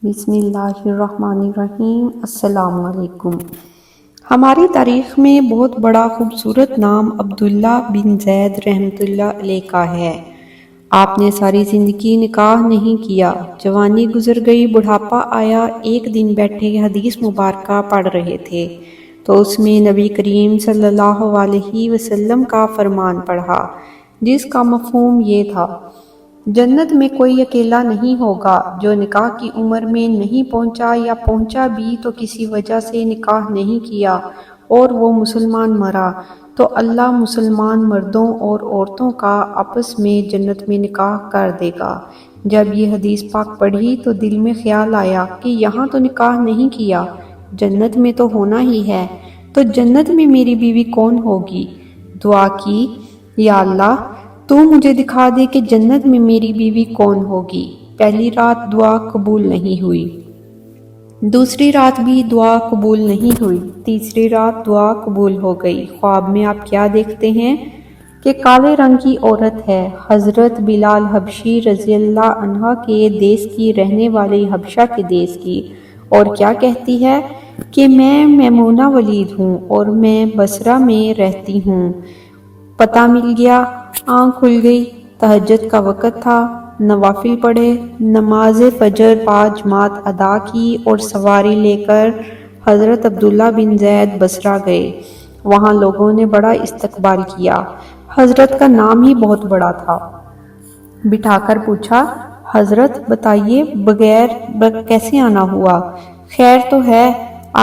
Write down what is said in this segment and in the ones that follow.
بسم اللہ الرحمن الرحیم۔ السلام علیکم۔ ہماری تاریخ میں بہت بڑا خوبصورت نام عبداللہ بن زید رحمۃ اللہ علیہ کا ہے۔ آپ نے ساری زندگی نکاح نہیں کیا، جوانی گزر گئی، بڑھاپا آیا۔ ایک دن بیٹھے حدیث مبارکہ پڑھ رہے تھے تو اس میں نبی کریم صلی اللہ علیہ وسلم کا فرمان پڑھا، جس کا مفہوم یہ تھا: جنت میں کوئی اکیلا نہیں ہوگا جو نکاح کی عمر میں نہیں پہنچا، یا پہنچا بھی تو کسی وجہ سے نکاح نہیں کیا اور وہ مسلمان مرا، تو اللہ مسلمان مردوں اور عورتوں کا آپس میں جنت میں نکاح کر دے گا۔ جب یہ حدیث پاک پڑھی تو دل میں خیال آیا کہ یہاں تو نکاح نہیں کیا، جنت میں تو ہونا ہی ہے، تو جنت میں میری بیوی کون ہوگی؟ دعا کی، یا اللہ تو مجھے دکھا دے کہ جنت میں میری بیوی کون ہوگی۔ پہلی رات دعا قبول نہیں ہوئی، دوسری رات بھی دعا قبول نہیں ہوئی، تیسری رات دعا قبول ہو گئی۔ خواب میں آپ کیا دیکھتے ہیں کہ کالے رنگ کی عورت ہے، حضرت بلال حبشی رضی اللہ عنہ کے دیس کی، رہنے والی حبشہ کے دیس کی، اور کیا کہتی ہے کہ میں میمونہ ولید ہوں اور میں بصرہ میں رہتی ہوں۔ پتہ مل گیا، آنکھ کھل گئی، تہجد کا وقت تھا، نوافل پڑھے، نماز فجر 5 جماعت ادا کی اور سواری لے کر حضرت عبداللہ بن زید بصرہ گئے۔ وہاں لوگوں نے بڑا استقبال کیا، حضرت کا نام ہی بہت بڑا تھا۔ بٹھا کر پوچھا، حضرت بتائیے بغیر کیسے آنا ہوا؟ خیر تو ہے؟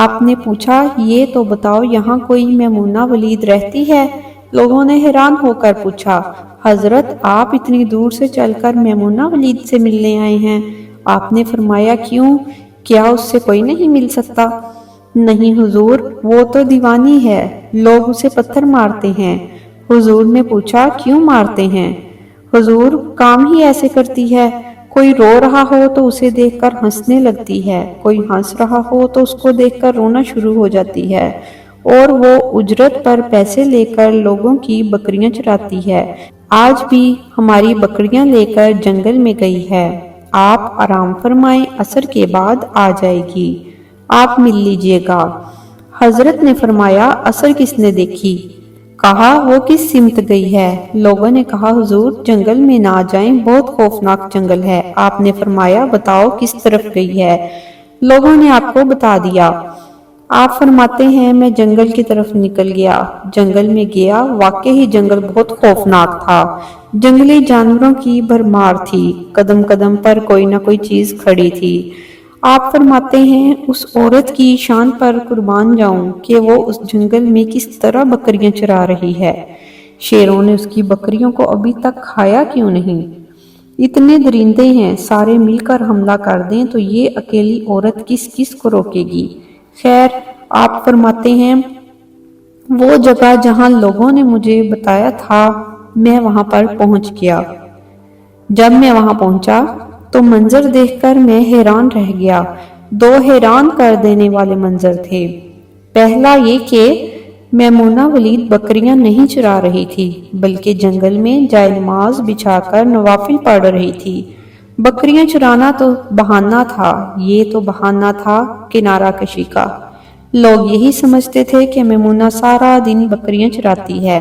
آپ نے پوچھا، یہ تو بتاؤ یہاں کوئی میمونہ ولید رہتی ہے؟ لوگوں نے حیران ہو کر پوچھا، حضرت آپ اتنی دور سے چل کر میمونہ ولید سے ملنے آئے ہیں؟ آپ نے فرمایا، کیوں، کیا اس سے کوئی نہیں مل سکتا؟ نہیں حضور، وہ تو دیوانی ہے، لوگ اسے پتھر مارتے ہیں۔ حضور نے پوچھا، کیوں مارتے ہیں؟ حضور، کام ہی ایسے کرتی ہے، کوئی رو رہا ہو تو اسے دیکھ کر ہنسنے لگتی ہے، کوئی ہنس رہا ہو تو اس کو دیکھ کر رونا شروع ہو جاتی ہے، اور وہ اجرت پر پیسے لے کر لوگوں کی بکریاں چراتی ہے۔ آج بھی ہماری بکریاں لے کر جنگل میں گئی ہے، آپ آرام فرمائیں، عصر کے بعد آ جائے گی، آپ مل لیجئے گا۔ حضرت نے فرمایا، عصر کس نے دیکھی؟ کہا، وہ کس سمت گئی ہے؟ لوگوں نے کہا، حضور جنگل میں نہ جائیں، بہت خوفناک جنگل ہے۔ آپ نے فرمایا، بتاؤ کس طرف گئی ہے؟ لوگوں نے آپ کو بتا دیا۔ آپ فرماتے ہیں، میں جنگل کی طرف نکل گیا، جنگل میں گیا، واقعی جنگل بہت خوفناک تھا، جنگلی جانوروں کی بھرمار تھی، قدم قدم پر کوئی نہ کوئی چیز کھڑی تھی۔ آپ فرماتے ہیں، اس عورت کی شان پر قربان جاؤں کہ وہ اس جنگل میں کس طرح بکریاں چرا رہی ہے، شیروں نے اس کی بکریوں کو ابھی تک کھایا کیوں نہیں؟ اتنے درندے ہیں، سارے مل کر حملہ کر دیں تو یہ اکیلی عورت کس کس کو روکے گی؟ خیر، آپ فرماتے ہیں، وہ جگہ جہاں لوگوں نے مجھے بتایا تھا میں وہاں پر پہنچ گیا۔ جب میں وہاں پہنچا تو منظر دیکھ کر میں حیران رہ گیا۔ 2 حیران کر دینے والے منظر تھے۔ پہلا یہ کہ میمونہ ولید بکریاں نہیں چرا رہی تھی، بلکہ جنگل میں جائے نماز بچھا کر نوافل پڑھ رہی تھی۔ بکریاں چرانا تو بہانہ تھا، یہ تو بہانہ تھا کنارہ کشی کا۔ لوگ یہی سمجھتے تھے کہ میمونہ سارا دن بکریاں چراتی ہے،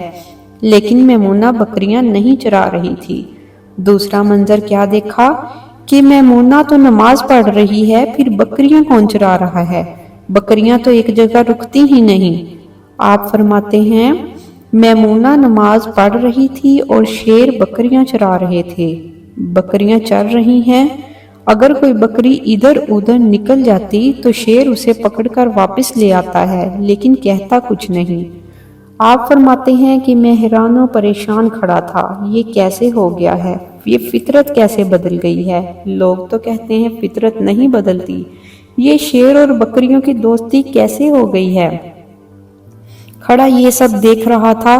لیکن میمونہ بکریاں نہیں چرا رہی تھی۔ دوسرا منظر کیا دیکھا کہ میمونہ تو نماز پڑھ رہی ہے، پھر بکریاں کون چرا رہا ہے؟ بکریاں تو ایک جگہ رکتی ہی نہیں۔ آپ فرماتے ہیں، میمونہ نماز پڑھ رہی تھی اور شیر بکریاں چرا رہے تھے۔ بکریاں چر رہی ہیں، اگر کوئی بکری ادھر ادھر نکل جاتی تو شیر اسے پکڑ کر واپس لے آتا ہے، لیکن کہتا کچھ نہیں۔ آپ فرماتے ہیں کہ میں حیران و پریشان کھڑا تھا، یہ کیسے ہو گیا ہے؟ یہ فطرت کیسے بدل گئی ہے؟ لوگ تو کہتے ہیں فطرت نہیں بدلتی، یہ شیر اور بکریوں کی دوستی کیسے ہو گئی ہے؟ کھڑا یہ سب دیکھ رہا تھا۔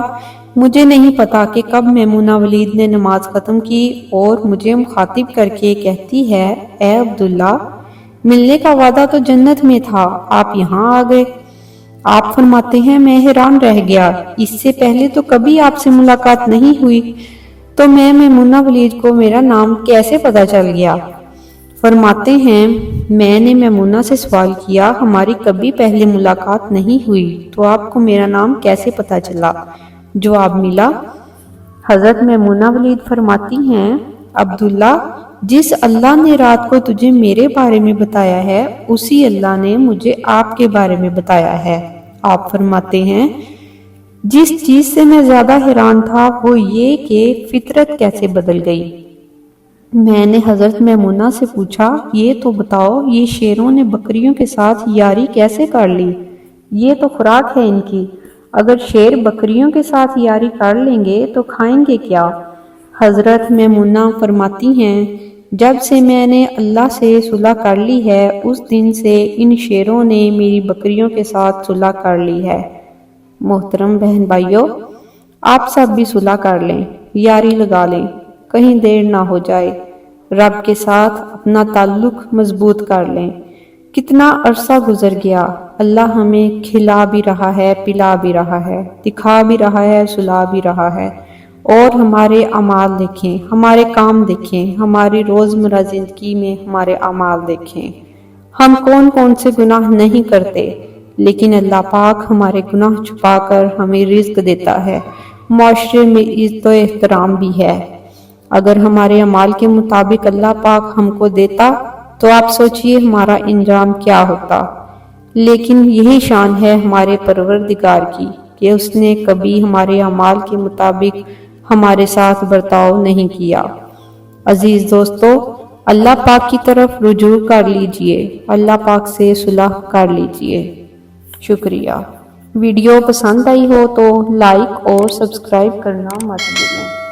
مجھے نہیں پتا کہ کب میمونہ ولید نے نماز ختم کی اور مجھے مخاطب کر کے کہتی ہے، اے عبداللہ، ملنے کا وعدہ تو جنت میں تھا، آپ یہاں آ گئے۔ آپ فرماتے ہیں، میں حیران رہ گیا، اس سے پہلے تو کبھی آپ سے ملاقات نہیں ہوئی، تو میں میمونہ ولید کو میرا نام کیسے پتا چل گیا؟ فرماتے ہیں میں نے میمونہ سے سوال کیا ہماری کبھی پہلے ملاقات نہیں ہوئی تو آپ کو میرا نام کیسے پتا چلا؟ جواب ملا۔ حضرت میمونہ ولید فرماتی ہیں عبداللہ جس اللہ نے رات کو تجھے میرے بارے میں بتایا ہے اسی اللہ نے مجھے آپ کے بارے میں بتایا ہے۔ آپ فرماتے ہیں جس چیز سے میں زیادہ حیران تھا وہ یہ کہ فطرت کیسے بدل گئی۔ میں نے حضرت میمونہ سے پوچھا یہ تو بتاؤ یہ شیروں نے بکریوں کے ساتھ یاری کیسے کر لی؟ یہ تو خوراک ہے ان کی، اگر شیر بکریوں کے ساتھ یاری کر لیں گے تو کھائیں گے کیا؟ حضرت میمونہ فرماتی ہیں جب سے میں نے اللہ سے صلح کر لی ہے اس دن سے ان شیروں نے میری بکریوں کے ساتھ صلح کر لی ہے۔ محترم بہن بھائیوں، آپ سب بھی صلح کر لیں، یاری لگا لیں، کہیں دیر نہ ہو جائے، رب کے ساتھ اپنا تعلق مضبوط کر لیں۔ کتنا عرصہ گزر گیا، اللہ ہمیں کھلا بھی رہا ہے، پلا بھی رہا ہے، دکھا بھی رہا ہے، سلا بھی رہا ہے، اور ہمارے اعمال دیکھیں، ہمارے کام دیکھیں، ہماری روزمرہ زندگی میں ہمارے اعمال دیکھیں۔ ہم کون کون سے گناہ نہیں کرتے، لیکن اللہ پاک ہمارے گناہ چھپا کر ہمیں رزق دیتا ہے، معاشرے میں عزت و احترام بھی ہے۔ اگر ہمارے اعمال کے مطابق اللہ پاک ہم کو دیتا تو آپ سوچئے ہمارا انجام کیا ہوتا۔ لیکن یہی شان ہے ہمارے پروردگار کی کہ اس نے کبھی ہمارے اعمال کے مطابق ہمارے ساتھ برتاؤ نہیں کیا۔ عزیز دوستو، اللہ پاک کی طرف رجوع کر لیجئے، اللہ پاک سے صلح کر لیجئے۔ شکریہ۔ ویڈیو پسند آئی ہو تو لائک اور سبسکرائب کرنا مت بھولیں۔